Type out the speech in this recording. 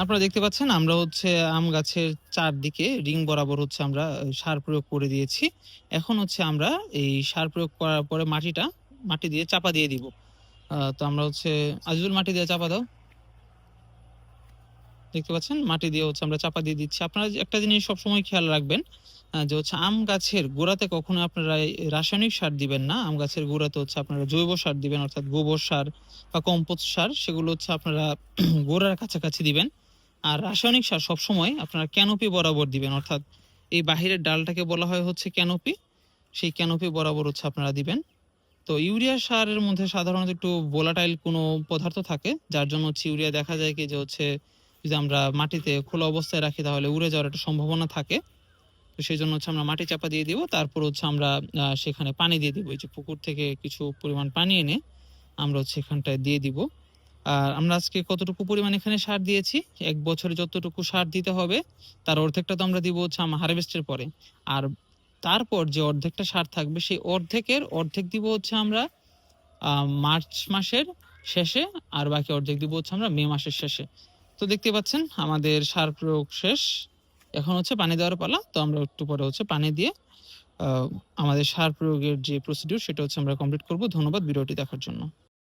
আপনারা দেখতে পাচ্ছেন আমরা হচ্ছে আম গাছের চারদিকে রিং বরাবর হচ্ছে আমরা সার প্রয়োগ করে দিয়েছি। এখন হচ্ছে আমরা এই সার প্রয়োগ করার পরে মাটি দিয়ে চাপা দিয়ে দিব। তো আমরা হচ্ছে আজিজুল মাটি দিয়ে চাপা দাও। দেখতে পাচ্ছেন মাটি দিয়ে হচ্ছে আমরা চাপা দিয়ে দিচ্ছি। আপনারা একটা জিনিস সবসময় খেয়াল রাখবেন যে হচ্ছে আম গাছের গোড়াতে কখনো আপনারা এই রাসায়নিক সার দিবেন না। আম গাছের গোড়াতে হচ্ছে আপনারা জৈব সার দিবেন অর্থাৎ গোবর সার বা কম্পোস্ট সার সেগুলো হচ্ছে আপনারা গোড়ার কাছাকাছি দিবেন। আর রাসায়নিক সার সবসময় আপনারা ক্যানোপি বরাবর দিবেন অর্থাৎ এই বাহিরের ডালটাকে বলা হয় হচ্ছে ক্যানোপি। সেই ক্যানোপি বরাবর হচ্ছে আপনারা দিবেন। তো ইউরিয়া সারের মধ্যে সাধারণত একটু ভোলাটাইল কোনো পদার্থ থাকে যার জন্য হচ্ছে ইউরিয়া দেখা যায় কি যে হচ্ছে যদি আমরা মাটিতে খোলা অবস্থায় রাখি তাহলে উড়ে যাওয়ার একটা সম্ভাবনা থাকে। তো সেজন্য হচ্ছে আমরা মাটি চাপা দিয়ে দিব। তারপর হচ্ছে আমরা সেখানে পানি দিয়ে দিব। এই যে পুকুর থেকে কিছু পরিমাণ পানি এনে আমরা হচ্ছে এখানটায় দিয়ে দিব। আর আমরা আজকে কতটুকু পরিমাণ এখানে সার দিয়েছি, ১ বছরে যতটুকু সার দিতে হবে তার অর্ধেকটা তো আমরা দিব হচ্ছে হারভেস্টের পরে। আর তারপর যে অর্ধেকটা সার থাকবে সেই অর্ধেকের অর্ধেক দিব হচ্ছে আমরা মার্চ মাসের শেষে, আর বাকি অর্ধেক দিব হচ্ছে আমরা মে মাসের শেষে। তো দেখতে পাচ্ছেন আমাদের সার প্রয়োগ শেষ। এখন হচ্ছে পানি দেওয়ার পালা। তো আমরা একটু পরে হচ্ছে পানি দিয়ে আ আমাদের সার প্রয়োগের যে প্রসিডিউর সেটা হচ্ছে আমরা কমপ্লিট করব। ধন্যবাদ ভিডিওটি দেখার জন্য।